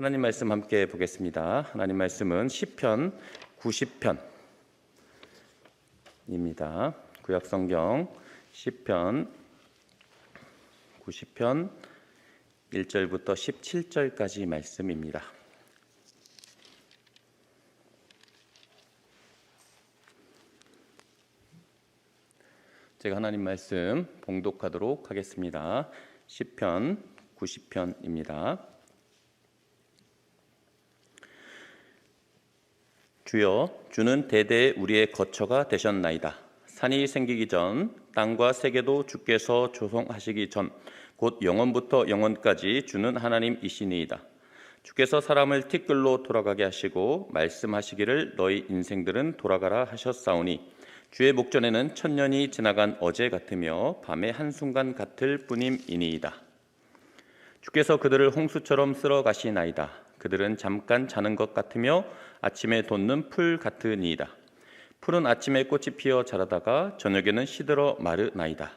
하나님 말씀 함께 보겠습니다. 하나님 말씀은 시편 90편입니다. 구약성경 시편 90편 1절부터 17절까지 말씀입니다. 제가 하나님 말씀 봉독하도록 하겠습니다. 시편 90편입니다. 주여, 주는 대대에 우리의 거처가 되셨나이다. 산이 생기기 전, 땅과 세계도 주께서 조성하시기 전, 곧 영원부터 영원까지 주는 하나님이시니이다. 주께서 사람을 티끌로 돌아가게 하시고 말씀하시기를 너희 인생들은 돌아가라 하셨사오니 주의 목전에는 천년이 지나간 어제 같으며 밤의 한순간 같을 뿐임이니이다. 주께서 그들을 홍수처럼 쓸어 가시나이다. 그들은 잠깐 자는 것 같으며 아침에 돋는 풀 같으니이다. 풀은 아침에 꽃이 피어 자라다가 저녁에는 시들어 마르나이다.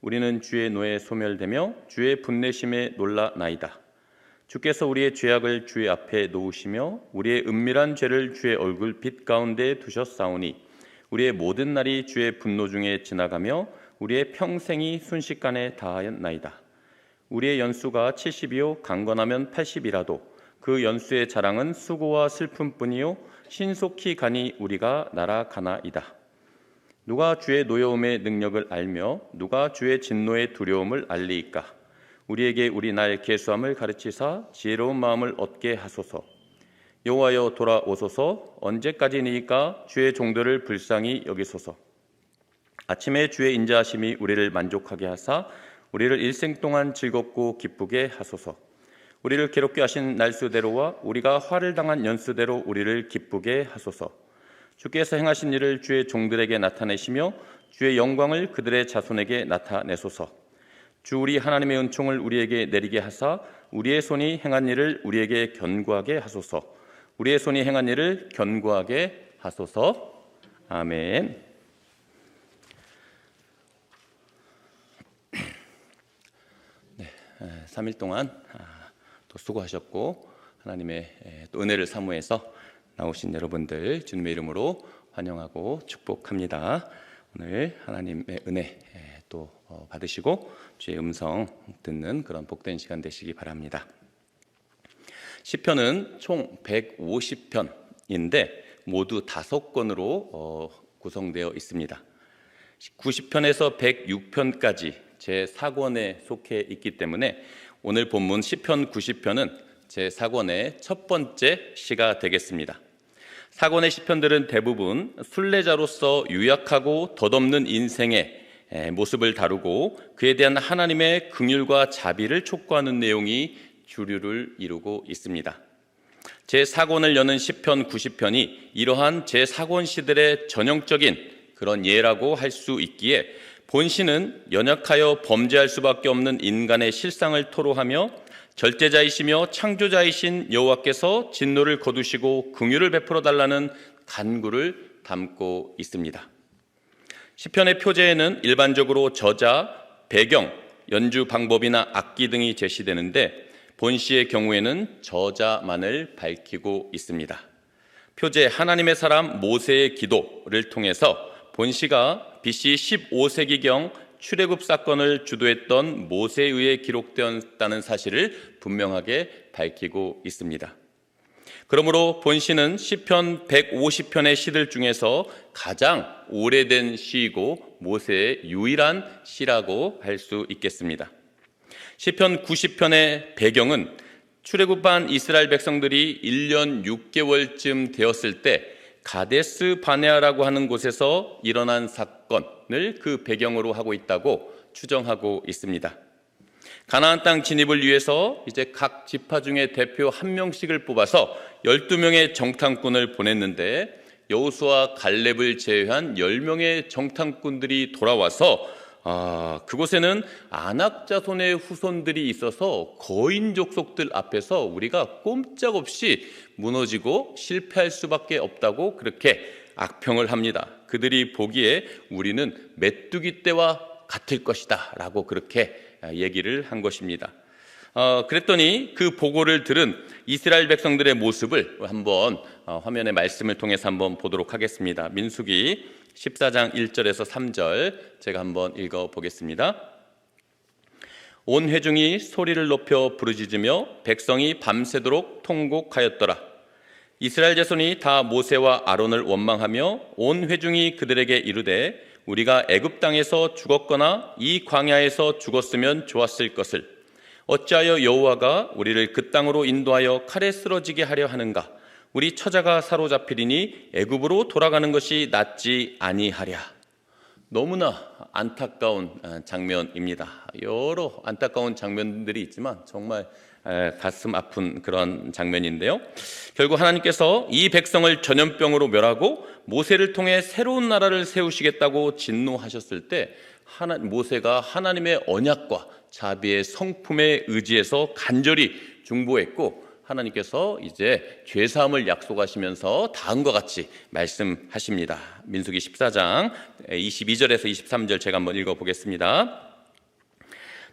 우리는 주의 노에 소멸되며 주의 분내심에 놀라나이다. 주께서 우리의 죄악을 주의 앞에 놓으시며 우리의 은밀한 죄를 주의 얼굴빛 가운데 두셨사오니 우리의 모든 날이 주의 분노 중에 지나가며 우리의 평생이 순식간에 다하였나이다. 우리의 연수가 70이요 강건하면 80이라도 그 연수의 자랑은 수고와 슬픔뿐이요 신속히 가니 우리가 날아가나이다. 누가 주의 노여움의 능력을 알며 누가 주의 진노의 두려움을 알리이까? 우리에게 우리 날 계수함을 가르치사 지혜로운 마음을 얻게 하소서. 여호와여 돌아오소서. 언제까지니까 주의 종들을 불쌍히 여기소서. 아침에 주의 인자하심이 우리를 만족하게 하사 우리를 일생 동안 즐겁고 기쁘게 하소서. 우리를 괴롭게 하신 날수대로와 우리가 화를 당한 연수대로 우리를 기쁘게 하소서. 주께서 행하신 일을 주의 종들에게 나타내시며 주의 영광을 그들의 자손에게 나타내소서. 주 우리 하나님의 은총을 우리에게 내리게 하사 우리의 손이 행한 일을 우리에게 견고하게 하소서. 우리의 손이 행한 일을 견고하게 하소서. 아멘. 네, 3일 동안 또 수고하셨고 하나님의 또 은혜를 사모해서 나오신 여러분들 주님의 이름으로 환영하고 축복합니다. 오늘 하나님의 은혜 또 받으시고 주의 음성 듣는 그런 복된 시간 되시기 바랍니다. 시편은 총 150편인데 모두 5권으로 구성되어 있습니다. 90편에서 106편까지 제4권에 속해 있기 때문에 오늘 본문 시편 90편은 제4권의 첫 번째 시가 되겠습니다. 4권의 시편들은 대부분 순례자로서 유약하고 덧없는 인생의 모습을 다루고 그에 대한 하나님의 긍휼과 자비를 촉구하는 내용이 주류를 이루고 있습니다. 제4권을 여는 시편 90편이 이러한 제4권 시들의 전형적인 그런 예라고 할 수 있기에 본시는 연약하여 범죄할 수밖에 없는 인간의 실상을 토로하며 절대자이시며 창조자이신 여호와께서 진노를 거두시고 긍휼을 베풀어 달라는 간구를 담고 있습니다. 시편의 표제에는 일반적으로 저자, 배경, 연주 방법이나 악기 등이 제시되는데 본시의 경우에는 저자만을 밝히고 있습니다. 표제 하나님의 사람 모세의 기도를 통해서 본시가 BC 15세기경 출애굽 사건을 주도했던 모세에 의해 기록되었다는 사실을 분명하게 밝히고 있습니다. 그러므로 본시는 시편 150편의 시들 중에서 가장 오래된 시이고 모세의 유일한 시라고 할 수 있겠습니다. 시편 90편의 배경은 출애굽한 이스라엘 백성들이 1년 6개월쯤 되었을 때 가데스 바네아라고 하는 곳에서 일어난 사건을 그 배경으로 하고 있다고 추정하고 있습니다. 가나안 땅 진입을 위해서 이제 각 지파 중에 대표 한 명씩을 뽑아서 12명의 정탐꾼을 보냈는데 여호수아 갈렙을 제외한 10명의 정탐꾼들이 돌아와서 그곳에는 아낙 자손의 후손들이 있어서 거인 족속들 앞에서 우리가 꼼짝없이 무너지고 실패할 수밖에 없다고 그렇게 악평을 합니다. 그들이 보기에 우리는 메뚜기 떼와 같을 것이다 라고 그렇게 얘기를 한 것입니다. 그랬더니 그 보고를 들은 이스라엘 백성들의 모습을 한번 화면의 말씀을 통해서 한번 보도록 하겠습니다. 민수기 14장 1절에서 3절 제가 한번 읽어보겠습니다. 온 회중이 소리를 높여 부르짖으며 백성이 밤새도록 통곡하였더라. 이스라엘 자손이 다 모세와 아론을 원망하며 온 회중이 그들에게 이르되 우리가 애굽 땅에서 죽었거나 이 광야에서 죽었으면 좋았을 것을 어찌하여 여호와가 우리를 그 땅으로 인도하여 칼에 쓰러지게 하려 하는가? 우리 처자가 사로잡히리니 애굽으로 돌아가는 것이 낫지 아니하랴. 너무나 안타까운 장면입니다. 여러 안타까운 장면들이 있지만 정말 가슴 아픈 그런 장면인데요. 결국 하나님께서 이 백성을 전염병으로 멸하고 모세를 통해 새로운 나라를 세우시겠다고 진노하셨을 때 모세가 하나님의 언약과 자비의 성품에 의지해서 간절히 중보했고 하나님께서 이제 죄사함을 약속하시면서 다음과 같이 말씀하십니다. 민수기 14장 22절에서 23절 제가 한번 읽어보겠습니다.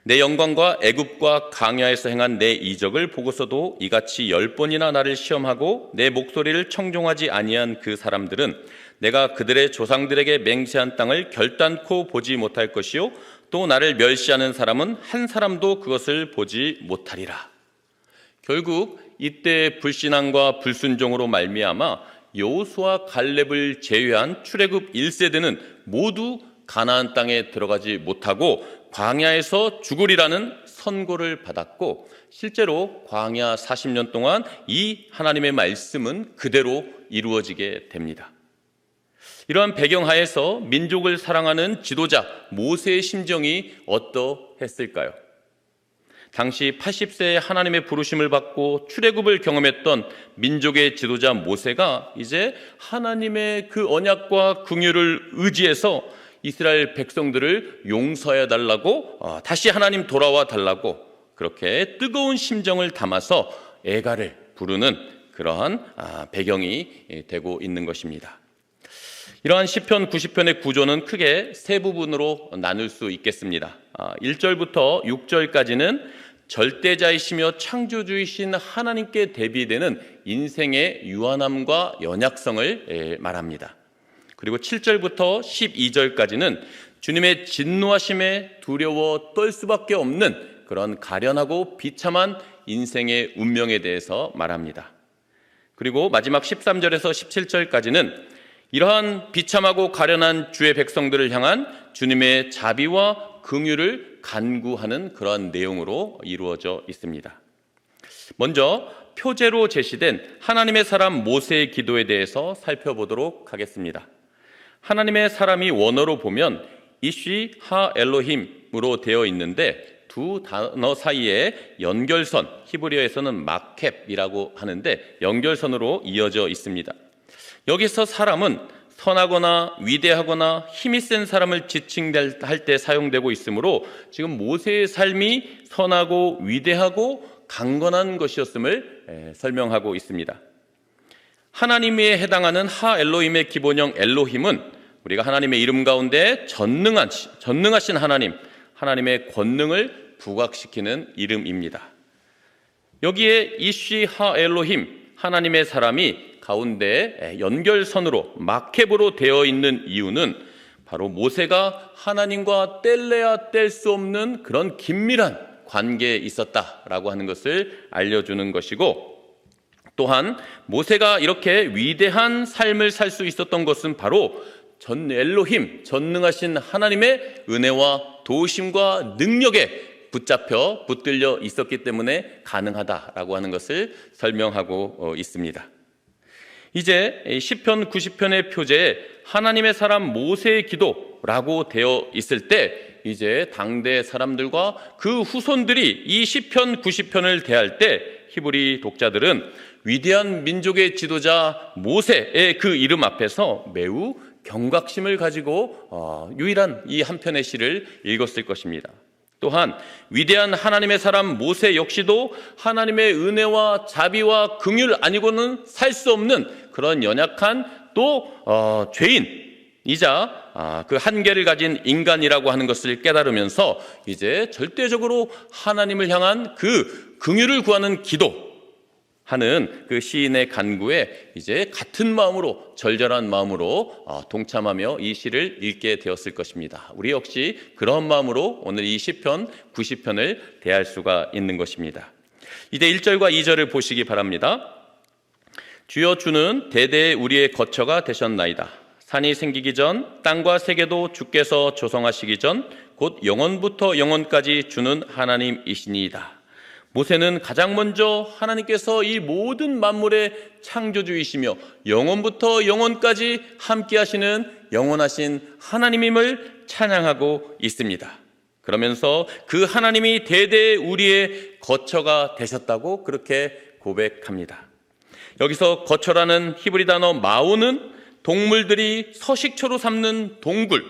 내 영광과 애굽과 광야에서 행한 내 이적을 보고서도 이같이 10번이나 나를 시험하고 내 목소리를 청종하지 아니한 그 사람들은 내가 그들의 조상들에게 맹세한 땅을 결단코 보지 못할 것이요 또 나를 멸시하는 사람은 한 사람도 그것을 보지 못하리라. 결국 이때 불신앙과 불순종으로 말미암아 여호수아 갈렙을 제외한 출애굽 1세대는 모두 가나안 땅에 들어가지 못하고 광야에서 죽으리라는 선고를 받았고 실제로 광야 40년 동안 이 하나님의 말씀은 그대로 이루어지게 됩니다. 이러한 배경하에서 민족을 사랑하는 지도자 모세의 심정이 어떠했을까요? 당시 80세에 하나님의 부르심을 받고 출애굽을 경험했던 민족의 지도자 모세가 이제 하나님의 그 언약과 긍휼을 의지해서 이스라엘 백성들을 용서해 달라고 다시 하나님 돌아와 달라고 그렇게 뜨거운 심정을 담아서 애가를 부르는 그러한 배경이 되고 있는 것입니다. 이러한 시편 90편의 구조는 크게 세 부분으로 나눌 수 있겠습니다. 1절부터 6절까지는 절대자이시며 창조주이신 하나님께 대비되는 인생의 유한함과 연약성을 말합니다. 그리고 7절부터 12절까지는 주님의 진노하심에 두려워 떨 수밖에 없는 그런 가련하고 비참한 인생의 운명에 대해서 말합니다. 그리고 마지막 13절에서 17절까지는 이러한 비참하고 가련한 주의 백성들을 향한 주님의 자비와 긍휼을 간구하는 그러한 내용으로 이루어져 있습니다. 먼저 표제로 제시된 하나님의 사람 모세의 기도에 대해서 살펴보도록 하겠습니다. 하나님의 사람이 원어로 보면 이쉬 하 엘로힘으로 되어 있는데 두 단어 사이에 연결선, 히브리어에서는 마켑이라고 하는데 연결선으로 이어져 있습니다. 여기서 사람은 선하거나 위대하거나 힘이 센 사람을 지칭할 때 사용되고 있으므로 지금 모세의 삶이 선하고 위대하고 강건한 것이었음을 설명하고 있습니다. 하나님에 해당하는 하 엘로힘의 기본형 엘로힘은 우리가 하나님의 이름 가운데 전능하신 하나님의 권능을 부각시키는 이름입니다. 여기에 이쉬 하 엘로힘, 하나님의 사람이 가운데 연결선으로 마켑으로 되어 있는 이유는 바로 모세가 하나님과 뗄래야 뗄 수 없는 그런 긴밀한 관계에 있었다라고 하는 것을 알려주는 것이고 또한 모세가 이렇게 위대한 삶을 살 수 있었던 것은 바로 엘로힘, 전능하신 하나님의 은혜와 도우심과 능력에 붙들려 있었기 때문에 가능하다라고 하는 것을 설명하고 있습니다. 이제 시편 90편의 표제에 하나님의 사람 모세의 기도라고 되어 있을 때 이제 당대 사람들과 그 후손들이 이 시편 90편을 대할 때 히브리 독자들은 위대한 민족의 지도자 모세의 그 이름 앞에서 매우 경각심을 가지고 유일한 이 한 편의 시를 읽었을 것입니다. 또한 위대한 하나님의 사람 모세 역시도 하나님의 은혜와 자비와 긍휼 아니고는 살 수 없는 그런 연약한 또 죄인의 이자 그 한계를 가진 인간이라고 하는 것을 깨달으면서 이제 절대적으로 하나님을 향한 그 긍휼을 구하는 기도하는 그 시인의 간구에 이제 같은 마음으로, 절절한 마음으로 동참하며 이 시를 읽게 되었을 것입니다. 우리 역시 그런 마음으로 오늘 이 시편 90편을 대할 수가 있는 것입니다. 이제 1절과 2절을 보시기 바랍니다. 주여, 주는 대대에 우리의 거처가 되셨나이다. 산이 생기기 전, 땅과 세계도 주께서 조성하시기 전, 곧 영원부터 영원까지 주는 하나님이시니이다. 모세는 가장 먼저 하나님께서 이 모든 만물의 창조주이시며 영원부터 영원까지 함께 하시는 영원하신 하나님임을 찬양하고 있습니다. 그러면서 그 하나님이 대대에 우리의 거처가 되셨다고 그렇게 고백합니다. 여기서 거처라는 히브리 단어 마오는 동물들이 서식처로 삼는 동굴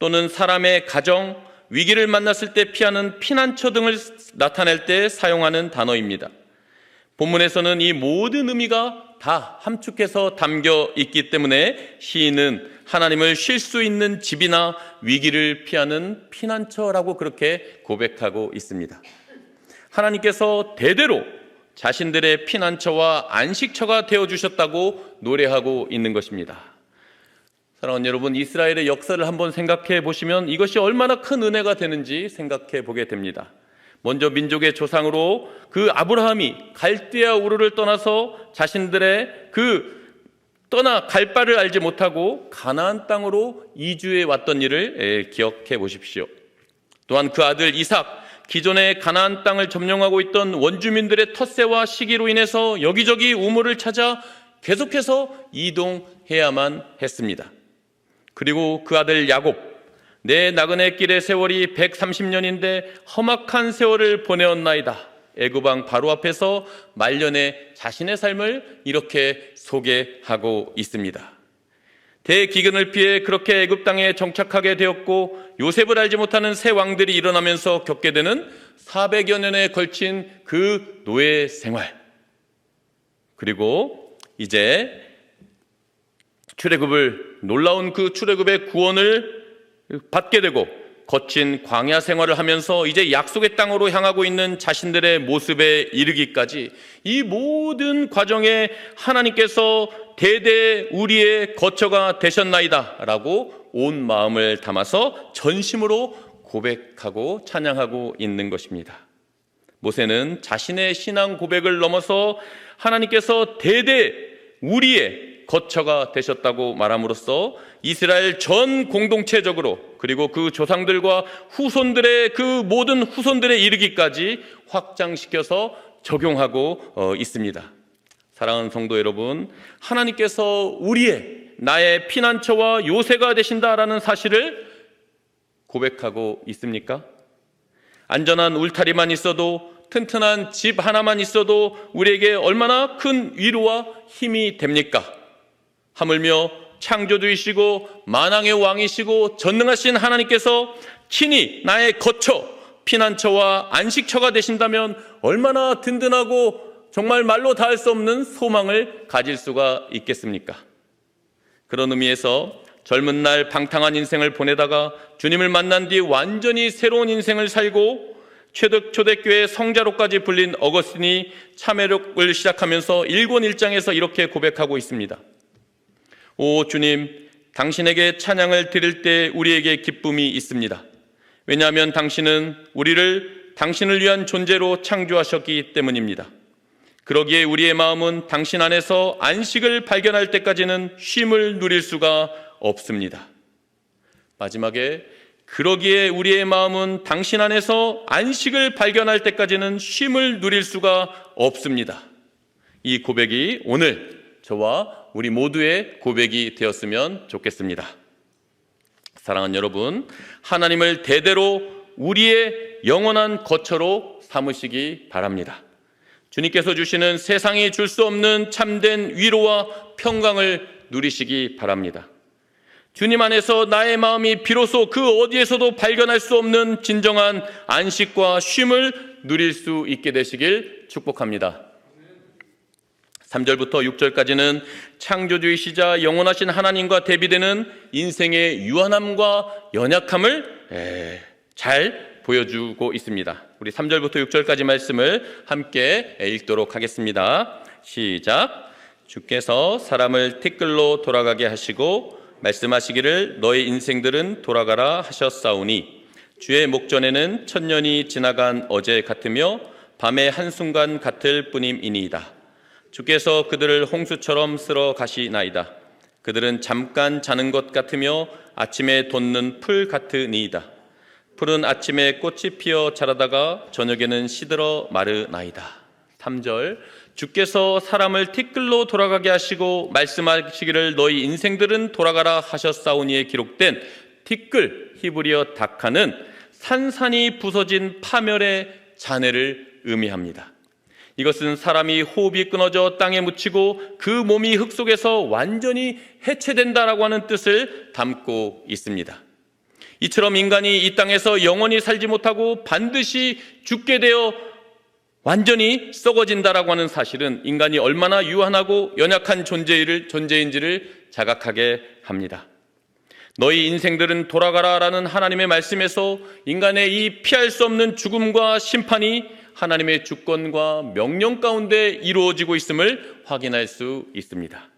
또는 사람의 가정, 위기를 만났을 때 피하는 피난처 등을 나타낼 때 사용하는 단어입니다. 본문에서는 이 모든 의미가 다 함축해서 담겨 있기 때문에 시인은 하나님을 쉴 수 있는 집이나 위기를 피하는 피난처라고 그렇게 고백하고 있습니다. 하나님께서 대대로 자신들의 피난처와 안식처가 되어주셨다고 노래하고 있는 것입니다. 사랑하는 여러분, 이스라엘의 역사를 한번 생각해 보시면 이것이 얼마나 큰 은혜가 되는지 생각해 보게 됩니다. 먼저 민족의 조상으로 그 아브라함이 갈대아 우르를 떠나서 자신들의 갈 바를 알지 못하고 가나안 땅으로 이주해 왔던 일을 기억해 보십시오. 또한 그 아들 이삭, 기존의 가나안 땅을 점령하고 있던 원주민들의 텃세와 시기로 인해서 여기저기 우물을 찾아 계속해서 이동해야만 했습니다. 그리고 그 아들 야곱, 내 나그네 길의 세월이 130년인데 험악한 세월을 보내었나이다. 애굽 왕 바로 앞에서 말년에 자신의 삶을 이렇게 소개하고 있습니다. 대기근을 피해 그렇게 애굽 땅에 정착하게 되었고 요셉을 알지 못하는 새 왕들이 일어나면서 겪게 되는 400여 년에 걸친 그 노예 생활, 그리고 이제 놀라운 그 출애굽의 구원을 받게 되고 거친 광야 생활을 하면서 이제 약속의 땅으로 향하고 있는 자신들의 모습에 이르기까지 이 모든 과정에 하나님께서 대대 우리의 거처가 되셨나이다 라고 온 마음을 담아서 전심으로 고백하고 찬양하고 있는 것입니다. 모세는 자신의 신앙 고백을 넘어서 하나님께서 대대 우리의 거처가 되셨다고 말함으로써 이스라엘 전 공동체적으로, 그리고 그 조상들과 후손들의 그 모든 후손들에 이르기까지 확장시켜서 적용하고 있습니다. 사랑하는 성도 여러분, 하나님께서 나의 피난처와 요새가 되신다라는 사실을 고백하고 있습니까? 안전한 울타리만 있어도, 튼튼한 집 하나만 있어도 우리에게 얼마나 큰 위로와 힘이 됩니까? 하물며 창조주이시고 만왕의 왕이시고 전능하신 하나님께서 친히 나의 거처, 피난처와 안식처가 되신다면 얼마나 든든하고 정말 말로 다 할 수 없는 소망을 가질 수가 있겠습니까? 그런 의미에서 젊은 날 방탕한 인생을 보내다가 주님을 만난 뒤 완전히 새로운 인생을 살고 초대교회 성자로까지 불린 어거스틴이 참회록을 시작하면서 1권 1장에서 이렇게 고백하고 있습니다. 오 주님, 당신에게 찬양을 드릴 때 우리에게 기쁨이 있습니다. 왜냐하면 당신은 우리를 당신을 위한 존재로 창조하셨기 때문입니다. 그러기에 우리의 마음은 당신 안에서 안식을 발견할 때까지는 쉼을 누릴 수가 없습니다. 마지막에 그러기에 우리의 마음은 당신 안에서 안식을 발견할 때까지는 쉼을 누릴 수가 없습니다. 이 고백이 오늘 저와 우리 모두의 고백이 되었으면 좋겠습니다. 사랑하는 여러분, 하나님을 대대로 우리의 영원한 거처로 삼으시기 바랍니다. 주님께서 주시는 세상이 줄 수 없는 참된 위로와 평강을 누리시기 바랍니다. 주님 안에서 나의 마음이 비로소 그 어디에서도 발견할 수 없는 진정한 안식과 쉼을 누릴 수 있게 되시길 축복합니다. 3절부터 6절까지는 창조주이시자 영원하신 하나님과 대비되는 인생의 유한함과 연약함을 잘 보여주고 있습니다. 우리 3절부터 6절까지 말씀을 함께 읽도록 하겠습니다. 시작. 주께서 사람을 티끌로 돌아가게 하시고 말씀하시기를 너희 인생들은 돌아가라 하셨사오니 주의 목전에는 천년이 지나간 어제 같으며 밤의 한순간 같을 뿐임이니이다. 주께서 그들을 홍수처럼 쓸어 가시나이다. 그들은 잠깐 자는 것 같으며 아침에 돋는 풀 같으니이다. 풀은 아침에 꽃이 피어 자라다가 저녁에는 시들어 마르나이다. 3절. 주께서 사람을 티끌로 돌아가게 하시고 말씀하시기를 너희 인생들은 돌아가라 하셨사오니에 기록된 티끌, 히브리어 다카는 산산이 부서진 파멸의 잔해를 의미합니다. 이것은 사람이 호흡이 끊어져 땅에 묻히고 그 몸이 흙 속에서 완전히 해체된다라고 하는 뜻을 담고 있습니다. 이처럼 인간이 이 땅에서 영원히 살지 못하고 반드시 죽게 되어 완전히 썩어진다라고 하는 사실은 인간이 얼마나 유한하고 연약한 존재인지를 자각하게 합니다. 너희 인생들은 돌아가라라는 하나님의 말씀에서 인간의 이 피할 수 없는 죽음과 심판이 하나님의 주권과 명령 가운데 이루어지고 있음을 확인할 수 있습니다.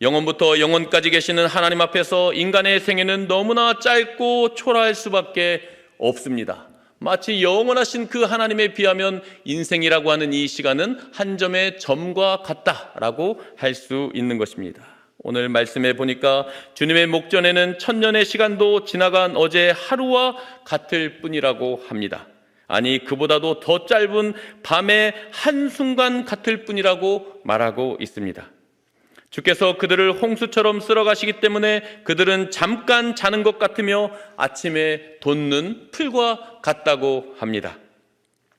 영원부터 영원까지 계시는 하나님 앞에서 인간의 생애는 너무나 짧고 초라할 수밖에 없습니다. 마치 영원하신 그 하나님에 비하면 인생이라고 하는 이 시간은 한 점의 점과 같다라고 할 수 있는 것입니다. 오늘 말씀에 보니까 주님의 목전에는 천년의 시간도 지나간 어제 하루와 같을 뿐이라고 합니다. 아니, 그보다도 더 짧은 밤의 한순간 같을 뿐이라고 말하고 있습니다. 주께서 그들을 홍수처럼 쓸어가시기 때문에 그들은 잠깐 자는 것 같으며 아침에 돋는 풀과 같다고 합니다.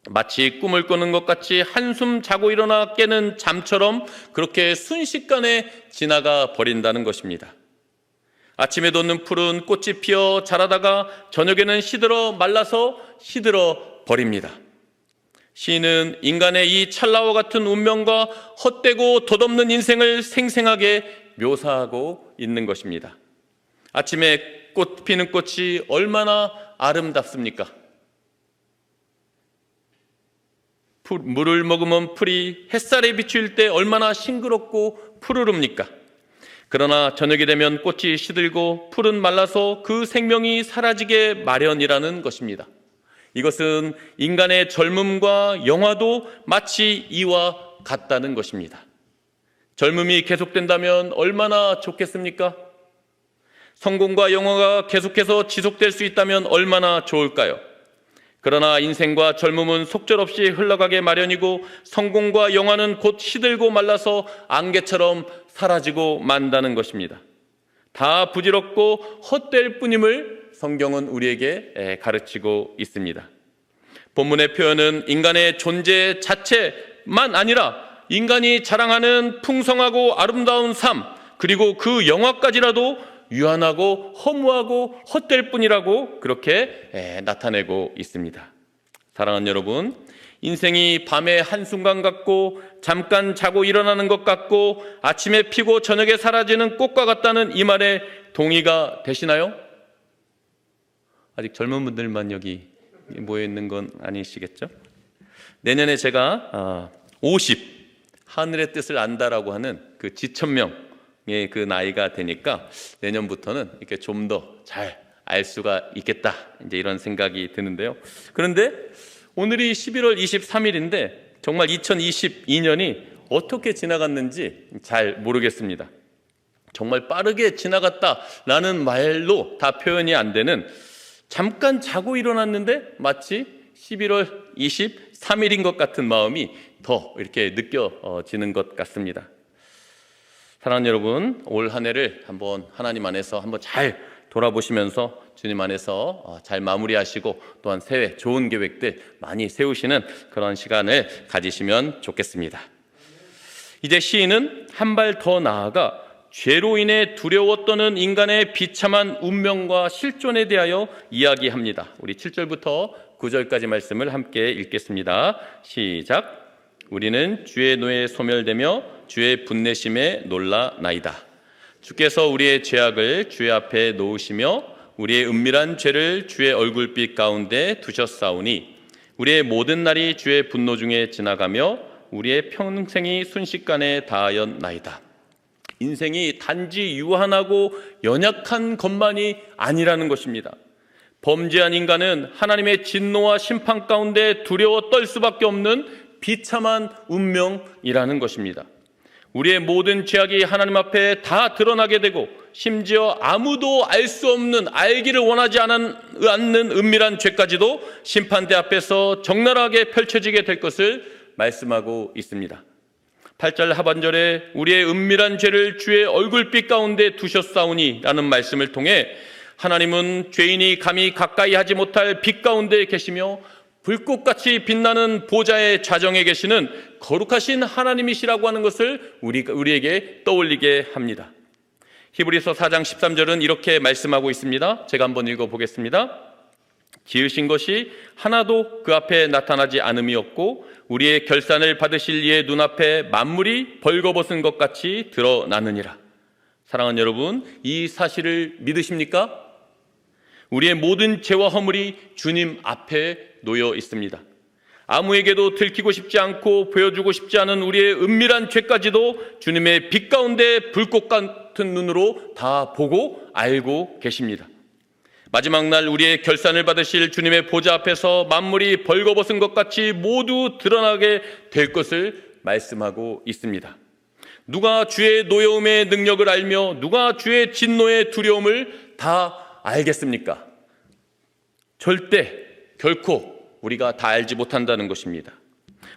마치 꿈을 꾸는 것 같이 한숨 자고 일어나 깨는 잠처럼 그렇게 순식간에 지나가 버린다는 것입니다. 아침에 돋는 풀은 꽃이 피어 자라다가 저녁에는 시들어 말라서 시들어 버립니다. 시인은 인간의 이 찰나와 같은 운명과 헛되고 덧없는 인생을 생생하게 묘사하고 있는 것입니다. 아침에 꽃 피는 꽃이 얼마나 아름답습니까? 물을 머금은 풀이 햇살에 비추일 때 얼마나 싱그럽고 푸르릅니까? 그러나 저녁이 되면 꽃이 시들고 풀은 말라서 그 생명이 사라지게 마련이라는 것입니다. 이것은 인간의 젊음과 영화도 마치 이와 같다는 것입니다. 젊음이 계속된다면 얼마나 좋겠습니까? 성공과 영화가 계속해서 지속될 수 있다면 얼마나 좋을까요? 그러나 인생과 젊음은 속절없이 흘러가게 마련이고 성공과 영화는 곧 시들고 말라서 안개처럼 사라지고 만다는 것입니다. 다 부질없고 헛될 뿐임을 성경은 우리에게 가르치고 있습니다. 본문의 표현은 인간의 존재 자체만 아니라 인간이 자랑하는 풍성하고 아름다운 삶, 그리고 그 영화까지라도 유한하고 허무하고 헛될 뿐이라고 그렇게 나타내고 있습니다. 사랑하는 여러분, 인생이 밤의 한순간 같고 잠깐 자고 일어나는 것 같고 아침에 피고 저녁에 사라지는 꽃과 같다는 이 말에 동의가 되시나요? 아직 젊은 분들만 여기 모여 있는 건 아니시겠죠? 내년에 제가 50 하늘의 뜻을 안다라고 하는 그 지천명의 그 나이가 되니까 내년부터는 이렇게 좀 더 잘 알 수가 있겠다, 이제 이런 생각이 드는데요. 그런데 오늘이 11월 23일인데 정말 2022년이 어떻게 지나갔는지 잘 모르겠습니다. 정말 빠르게 지나갔다라는 말로 다 표현이 안 되는, 잠깐 자고 일어났는데 마치 11월 23일인 것 같은 마음이 더 이렇게 느껴지는 것 같습니다. 사랑하는 여러분, 올 한 해를 한번 하나님 안에서 한번 잘 돌아보시면서 주님 안에서 잘 마무리하시고 또한 새해 좋은 계획들 많이 세우시는 그런 시간을 가지시면 좋겠습니다. 이제 시인은 한 발 더 나아가 죄로 인해 두려워 떠는 인간의 비참한 운명과 실존에 대하여 이야기합니다. 우리 7절부터 9절까지 말씀을 함께 읽겠습니다. 시작. 우리는 주의 노에 소멸되며 주의 분내심에 놀라나이다. 주께서 우리의 죄악을 주의 앞에 놓으시며 우리의 은밀한 죄를 주의 얼굴빛 가운데 두셨사오니 우리의 모든 날이 주의 분노 중에 지나가며 우리의 평생이 순식간에 다하였나이다. 인생이 단지 유한하고 연약한 것만이 아니라는 것입니다. 범죄한 인간은 하나님의 진노와 심판 가운데 두려워 떨 수밖에 없는 비참한 운명이라는 것입니다. 우리의 모든 죄악이 하나님 앞에 다 드러나게 되고 심지어 아무도 알 수 없는, 알기를 원하지 않는 은밀한 죄까지도 심판대 앞에서 적나라하게 펼쳐지게 될 것을 말씀하고 있습니다. 8절 하반절에 우리의 은밀한 죄를 주의 얼굴빛 가운데 두셨사오니 라는 말씀을 통해 하나님은 죄인이 감히 가까이 하지 못할 빛 가운데 계시며 불꽃같이 빛나는 보좌의 좌정에 계시는 거룩하신 하나님이시라고 하는 것을 우리에게 떠올리게 합니다. 히브리서 4장 13절은 이렇게 말씀하고 있습니다. 제가 한번 읽어보겠습니다. 지으신 것이 하나도 그 앞에 나타나지 않음이 없고 우리의 결산을 받으실 이의 눈앞에 만물이 벌거벗은 것 같이 드러나느니라. 사랑하는 여러분, 이 사실을 믿으십니까? 우리의 모든 죄와 허물이 주님 앞에 놓여 있습니다. 아무에게도 들키고 싶지 않고 보여주고 싶지 않은 우리의 은밀한 죄까지도 주님의 빛 가운데 불꽃 같은 눈으로 다 보고 알고 계십니다. 마지막 날 우리의 결산을 받으실 주님의 보좌 앞에서 만물이 벌거벗은 것 같이 모두 드러나게 될 것을 말씀하고 있습니다. 누가 주의 노여움의 능력을 알며 누가 주의 진노의 두려움을 다 알겠습니까? 절대 결코 우리가 다 알지 못한다는 것입니다.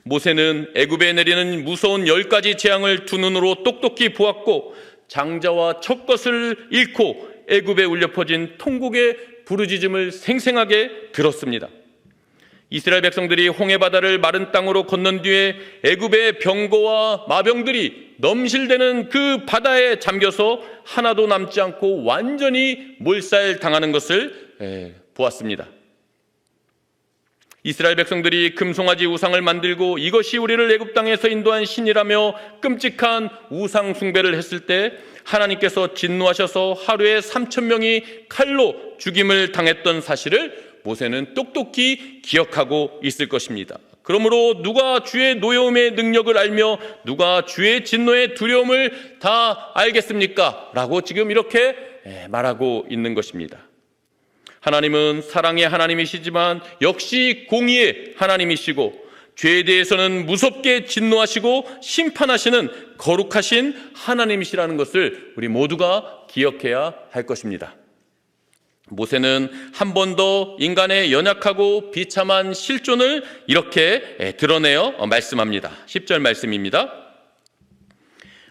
모세는 애굽에 내리는 무서운 10가지 재앙을 두 눈으로 똑똑히 보았고 장자와 첫 것을 잃고 애굽에 울려 퍼진 통곡의 부르짖음을 생생하게 들었습니다. 이스라엘 백성들이 홍해바다를 마른 땅으로 건넌 뒤에 애굽의 병거와 마병들이 넘실대는 그 바다에 잠겨서 하나도 남지 않고 완전히 몰살당하는 것을 보았습니다. 이스라엘 백성들이 금송아지 우상을 만들고 이것이 우리를 애굽 땅에서 인도한 신이라며 끔찍한 우상 숭배를 했을 때 하나님께서 진노하셔서 하루에 3,000명이 칼로 죽임을 당했던 사실을 모세는 똑똑히 기억하고 있을 것입니다. 그러므로 누가 주의 노여움의 능력을 알며 누가 주의 진노의 두려움을 다 알겠습니까? 라고 지금 이렇게 말하고 있는 것입니다. 하나님은 사랑의 하나님이시지만 역시 공의의 하나님이시고 죄에 대해서는 무섭게 진노하시고 심판하시는 거룩하신 하나님이시라는 것을 우리 모두가 기억해야 할 것입니다. 모세는 한 번 더 인간의 연약하고 비참한 실존을 이렇게 드러내어 말씀합니다. 10절 말씀입니다.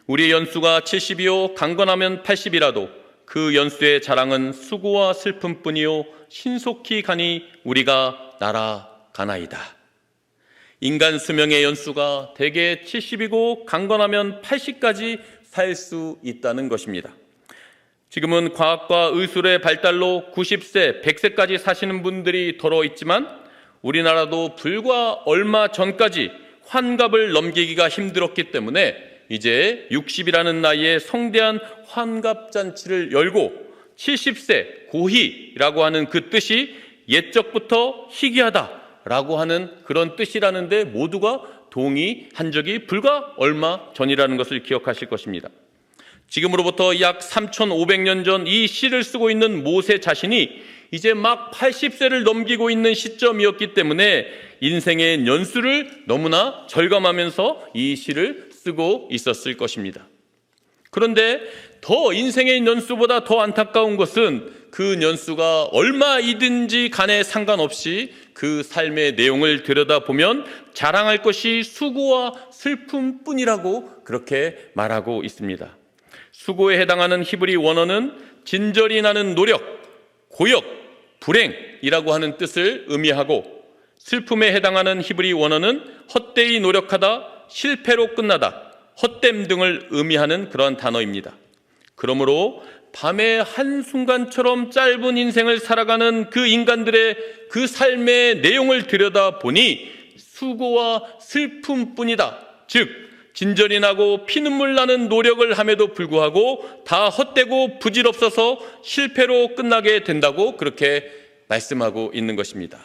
우리의 연수가 70이요 강건하면 80이라도 그 연수의 자랑은 수고와 슬픔뿐이요 신속히 가니 우리가 날아가나이다. 인간 수명의 연수가 대개 70이고 강건하면 80까지 살 수 있다는 것입니다. 지금은 과학과 의술의 발달로 90세, 100세까지 사시는 분들이 더러 있지만 우리나라도 불과 얼마 전까지 환갑을 넘기기가 힘들었기 때문에 이제 60이라는 나이에 성대한 환갑잔치를 열고 70세 고희라고 하는 그 뜻이 옛적부터 희귀하다라고 하는 그런 뜻이라는데 모두가 동의한 적이 불과 얼마 전이라는 것을 기억하실 것입니다. 지금으로부터 약 3,500년 전 이 시를 쓰고 있는 모세 자신이 이제 막 80세를 넘기고 있는 시점이었기 때문에 인생의 연수를 너무나 절감하면서 이 시를 쓰고 있었을 것입니다. 그런데 더 인생의 연수보다 더 안타까운 것은 그 연수가 얼마이든지 간에 상관없이 그 삶의 내용을 들여다보면 자랑할 것이 수고와 슬픔뿐이라고 그렇게 말하고 있습니다. 수고에 해당하는 히브리 원어는 진절이 나는 노력, 고역, 불행이라고 하는 뜻을 의미하고 슬픔에 해당하는 히브리 원어는 헛되이 노력하다, 실패로 끝나다, 헛됨 등을 의미하는 그러한 단어입니다. 그러므로 밤의 한순간처럼 짧은 인생을 살아가는 그 인간들의 그 삶의 내용을 들여다보니 수고와 슬픔뿐이다. 즉 진절이 나고 피눈물 나는 노력을 함에도 불구하고 다 헛되고 부질없어서 실패로 끝나게 된다고 그렇게 말씀하고 있는 것입니다.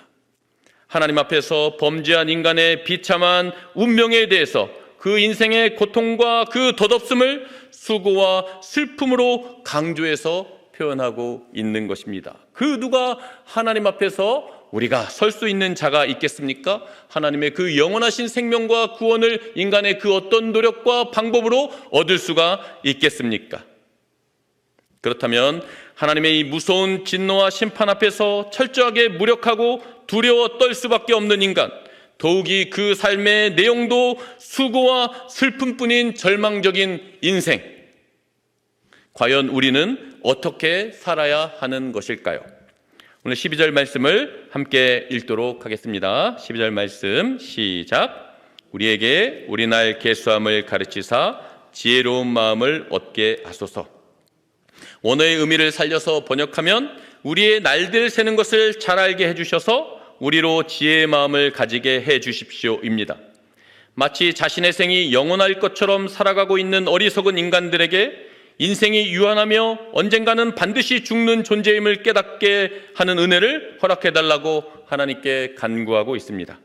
하나님 앞에서 범죄한 인간의 비참한 운명에 대해서 그 인생의 고통과 그 덧없음을 수고와 슬픔으로 강조해서 표현하고 있는 것입니다. 그 누가 하나님 앞에서 우리가 설 수 있는 자가 있겠습니까? 하나님의 그 영원하신 생명과 구원을 인간의 그 어떤 노력과 방법으로 얻을 수가 있겠습니까? 그렇다면 하나님의 이 무서운 진노와 심판 앞에서 철저하게 무력하고 두려워 떨 수밖에 없는 인간, 더욱이 그 삶의 내용도 수고와 슬픔뿐인 절망적인 인생, 과연 우리는 어떻게 살아야 하는 것일까요? 오늘 12절 말씀을 함께 읽도록 하겠습니다. 12절 말씀 시작. 우리에게 우리 날 계수함을 가르치사 지혜로운 마음을 얻게 하소서. 원어의 의미를 살려서 번역하면 우리의 날들 세는 것을 잘 알게 해주셔서 우리로 지혜의 마음을 가지게 해주십시오입니다. 마치 자신의 생이 영원할 것처럼 살아가고 있는 어리석은 인간들에게 인생이 유한하며 언젠가는 반드시 죽는 존재임을 깨닫게 하는 은혜를 허락해달라고 하나님께 간구하고 있습니다.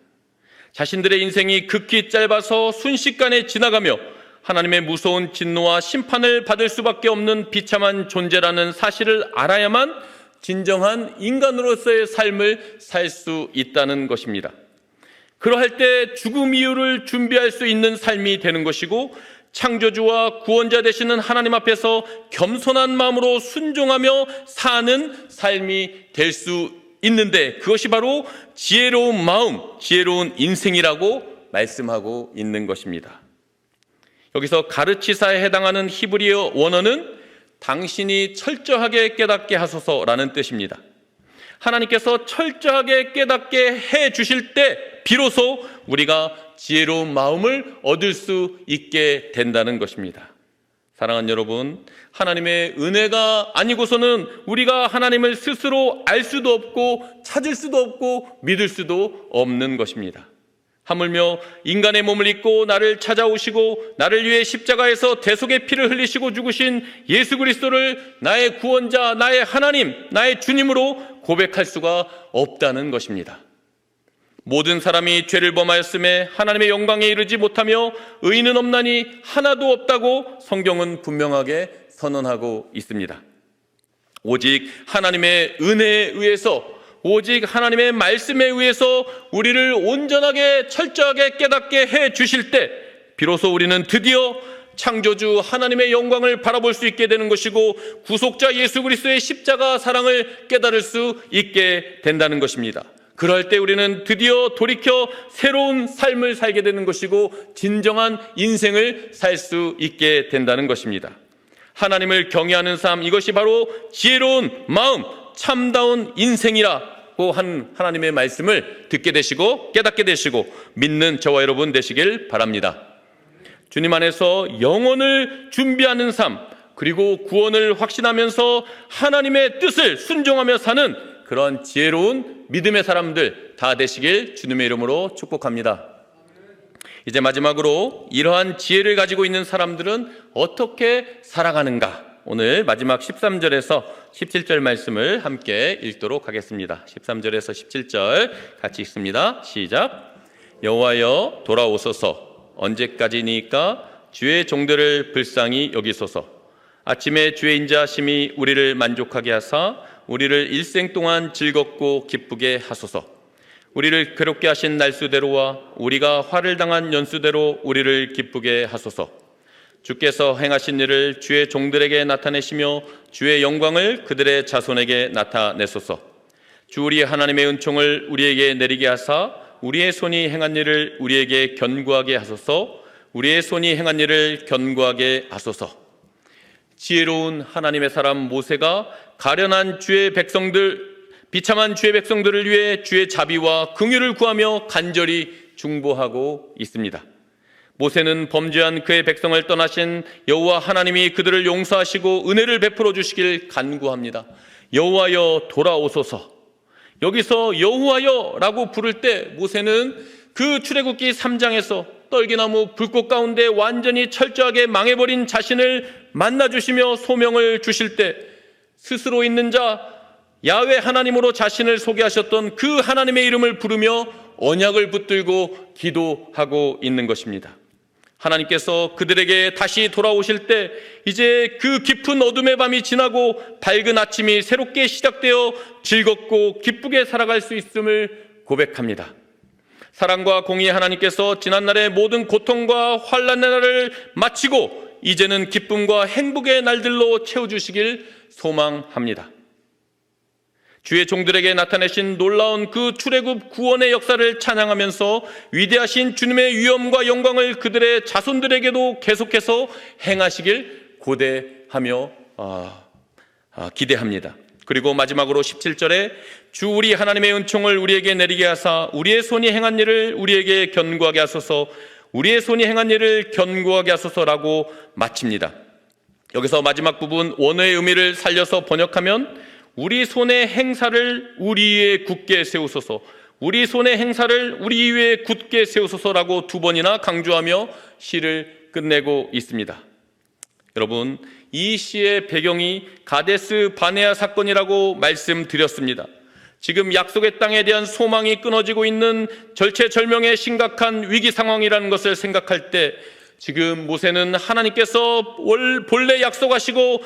자신들의 인생이 극히 짧아서 순식간에 지나가며 하나님의 무서운 진노와 심판을 받을 수밖에 없는 비참한 존재라는 사실을 알아야만 진정한 인간으로서의 삶을 살 수 있다는 것입니다. 그러할 때 죽음 이후를 준비할 수 있는 삶이 되는 것이고, 창조주와 구원자 되시는 하나님 앞에서 겸손한 마음으로 순종하며 사는 삶이 될 수 있는데, 그것이 바로 지혜로운 마음, 지혜로운 인생이라고 말씀하고 있는 것입니다. 여기서 가르치사에 해당하는 히브리어 원어는 당신이 철저하게 깨닫게 하소서라는 뜻입니다. 하나님께서 철저하게 깨닫게 해 주실 때 비로소 우리가 지혜로운 마음을 얻을 수 있게 된다는 것입니다. 사랑하는 여러분, 하나님의 은혜가 아니고서는 우리가 하나님을 스스로 알 수도 없고 찾을 수도 없고 믿을 수도 없는 것입니다. 하물며 인간의 몸을 입고 나를 찾아오시고 나를 위해 십자가에서 대속의 피를 흘리시고 죽으신 예수 그리스도를 나의 구원자, 나의 하나님, 나의 주님으로 고백할 수가 없다는 것입니다. 모든 사람이 죄를 범하였음에 하나님의 영광에 이르지 못하며 의인은 없나니 하나도 없다고 성경은 분명하게 선언하고 있습니다. 오직 하나님의 은혜에 의해서, 오직 하나님의 말씀에 의해서 우리를 온전하게 철저하게 깨닫게 해 주실 때 비로소 우리는 드디어 창조주 하나님의 영광을 바라볼 수 있게 되는 것이고, 구속자 예수 그리스도의 십자가 사랑을 깨달을 수 있게 된다는 것입니다. 그럴 때 우리는 드디어 돌이켜 새로운 삶을 살게 되는 것이고 진정한 인생을 살 수 있게 된다는 것입니다. 하나님을 경외하는 삶, 이것이 바로 지혜로운 마음, 참다운 인생이라고 한 하나님의 말씀을 듣게 되시고 깨닫게 되시고 믿는 저와 여러분 되시길 바랍니다. 주님 안에서 영혼을 준비하는 삶, 그리고 구원을 확신하면서 하나님의 뜻을 순종하며 사는 그런 지혜로운 믿음의 사람들 다 되시길 주님의 이름으로 축복합니다. 이제 마지막으로 이러한 지혜를 가지고 있는 사람들은 어떻게 살아가는가? 오늘 마지막 13절에서 17절 말씀을 함께 읽도록 하겠습니다. 13절에서 17절 같이 읽습니다. 시작. 여호와여 돌아오소서. 언제까지니까 주의 종들을 불쌍히 여기소서. 아침에 주의 인자하심이 우리를 만족하게 하사 우리를 일생 동안 즐겁고 기쁘게 하소서. 우리를 괴롭게 하신 날수대로와 우리가 화를 당한 연수대로 우리를 기쁘게 하소서. 주께서 행하신 일을 주의 종들에게 나타내시며 주의 영광을 그들의 자손에게 나타내소서. 주 우리 하나님의 은총을 우리에게 내리게 하사 우리의 손이 행한 일을 우리에게 견고하게 하소서. 우리의 손이 행한 일을 견고하게 하소서. 지혜로운 하나님의 사람 모세가 가련한 주의 백성들, 비참한 주의 백성들을 위해 주의 자비와 긍휼을 구하며 간절히 중보하고 있습니다. 모세는 범죄한 그의 백성을 떠나신 여호와 하나님이 그들을 용서하시고 은혜를 베풀어 주시길 간구합니다. 여호와여 돌아오소서. 여기서 여호와여라고 부를 때 모세는 그 출애굽기 3장에서 떨기나무 불꽃 가운데 완전히 철저하게 망해버린 자신을 만나주시며 소명을 주실 때 스스로 있는 자 야훼 하나님으로 자신을 소개하셨던 그 하나님의 이름을 부르며 언약을 붙들고 기도하고 있는 것입니다. 하나님께서 그들에게 다시 돌아오실 때 이제 그 깊은 어둠의 밤이 지나고 밝은 아침이 새롭게 시작되어 즐겁고 기쁘게 살아갈 수 있음을 고백합니다. 사랑과 공의의 하나님께서 지난날의 모든 고통과 환난의 날을 마치고 이제는 기쁨과 행복의 날들로 채워주시길 소망합니다. 주의 종들에게 나타내신 놀라운 그 출애굽 구원의 역사를 찬양하면서 위대하신 주님의 위엄과 영광을 그들의 자손들에게도 계속해서 행하시길 고대하며 기대합니다. 그리고 마지막으로 17절에 주 우리 하나님의 은총을 우리에게 내리게 하사 우리의 손이 행한 일을 우리에게 견고하게 하소서, 우리의 손이 행한 일을 견고하게 하소서라고 마칩니다. 여기서 마지막 부분 원어의 의미를 살려서 번역하면 우리 손의 행사를 우리 위에 굳게 세우소서, 우리 손의 행사를 우리 위에 굳게 세우소서라고 두 번이나 강조하며 시를 끝내고 있습니다. 여러분, 이 시의 배경이 가데스 바네아 사건이라고 말씀드렸습니다. 지금 약속의 땅에 대한 소망이 끊어지고 있는 절체절명의 심각한 위기 상황이라는 것을 생각할 때 지금 모세는 하나님께서 본래 약속하시고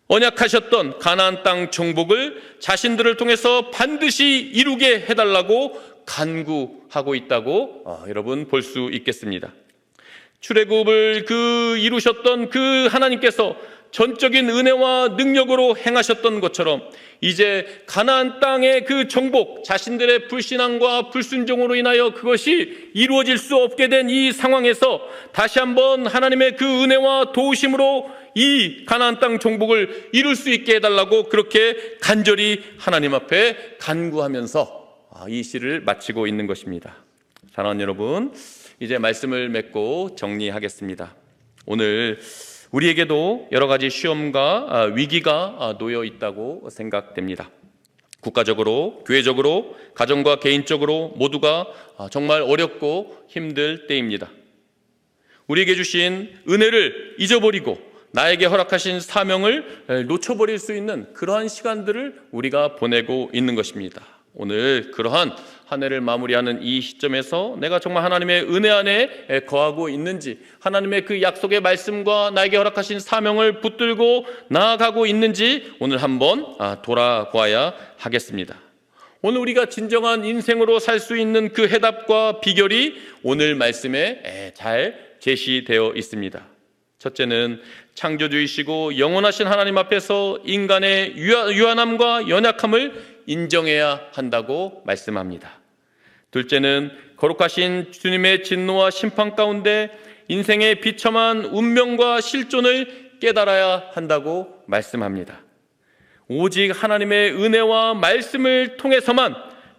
언약하셨던 가나안 땅 정복을 자신들을 통해서 반드시 이루게 해달라고 간구하고 있다고 여러분 볼 수 있겠습니다. 출애굽을 이루셨던 그 하나님께서 전적인 은혜와 능력으로 행하셨던 것처럼 이제 가나안 땅의 그 정복, 자신들의 불신앙과 불순종으로 인하여 그것이 이루어질 수 없게 된 이 상황에서 다시 한번 하나님의 그 은혜와 도우심으로 이 가나안 땅 정복을 이룰 수 있게 해달라고 그렇게 간절히 하나님 앞에 간구하면서 이 시를 마치고 있는 것입니다. 사랑하는 여러분, 이제 말씀을 맺고 정리하겠습니다. 오늘 우리에게도 여러 가지 시험과 위기가 놓여 있다고 생각됩니다. 국가적으로, 교회적으로, 가정과 개인적으로 모두가 정말 어렵고 힘들 때입니다. 우리에게 주신 은혜를 잊어버리고 나에게 허락하신 사명을 놓쳐버릴 수 있는 그러한 시간들을 우리가 보내고 있는 것입니다. 오늘 그러한 한 해를 마무리하는 이 시점에서 내가 정말 하나님의 은혜 안에 거하고 있는지, 하나님의 그 약속의 말씀과 나에게 허락하신 사명을 붙들고 나아가고 있는지 오늘 한번 돌아보아야 하겠습니다. 오늘 우리가 진정한 인생으로 살 수 있는 그 해답과 비결이 오늘 말씀에 잘 제시되어 있습니다. 첫째는 창조주이시고 영원하신 하나님 앞에서 인간의 유한함과 연약함을 인정해야 한다고 말씀합니다. 둘째는 거룩하신 주님의 진노와 심판 가운데 인생의 비참한 운명과 실존을 깨달아야 한다고 말씀합니다. 오직 하나님의 은혜와 말씀을 통해서만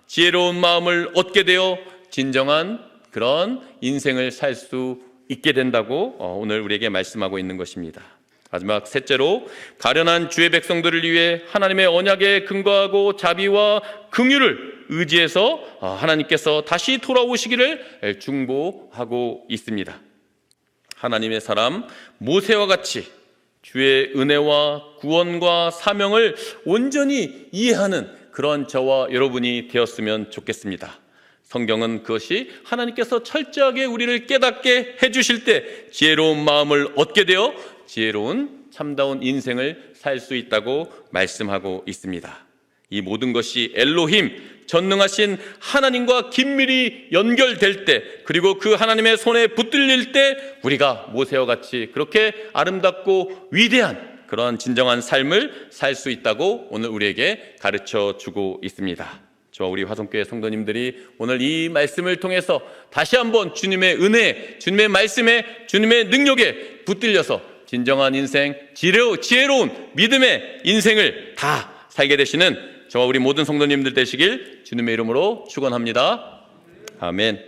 지혜로운 마음을 얻게 되어 진정한 그런 인생을 살 수 있게 된다고 오늘 우리에게 말씀하고 있는 것입니다. 마지막 셋째로 가련한 주의 백성들을 위해 하나님의 언약에 근거하고 자비와 긍휼을 의지해서 하나님께서 다시 돌아오시기를 중보하고 있습니다. 하나님의 사람 모세와 같이 주의 은혜와 구원과 사명을 온전히 이해하는 그런 저와 여러분이 되었으면 좋겠습니다. 성경은 그것이 하나님께서 철저하게 우리를 깨닫게 해주실 때 지혜로운 마음을 얻게 되어 지혜로운 참다운 인생을 살 수 있다고 말씀하고 있습니다. 이 모든 것이 엘로힘, 전능하신 하나님과 긴밀히 연결될 때, 그리고 그 하나님의 손에 붙들릴 때 우리가 모세와 같이 그렇게 아름답고 위대한 그런 진정한 삶을 살 수 있다고 오늘 우리에게 가르쳐 주고 있습니다. 저와 우리 화성교회 성도님들이 오늘 이 말씀을 통해서 다시 한번 주님의 은혜, 주님의 말씀에, 주님의 능력에 붙들려서 진정한 인생, 지혜로운 믿음의 인생을 다 살게 되시는 저와 우리 모든 성도님들 되시길 주님의 이름으로 축원합니다. 아멘.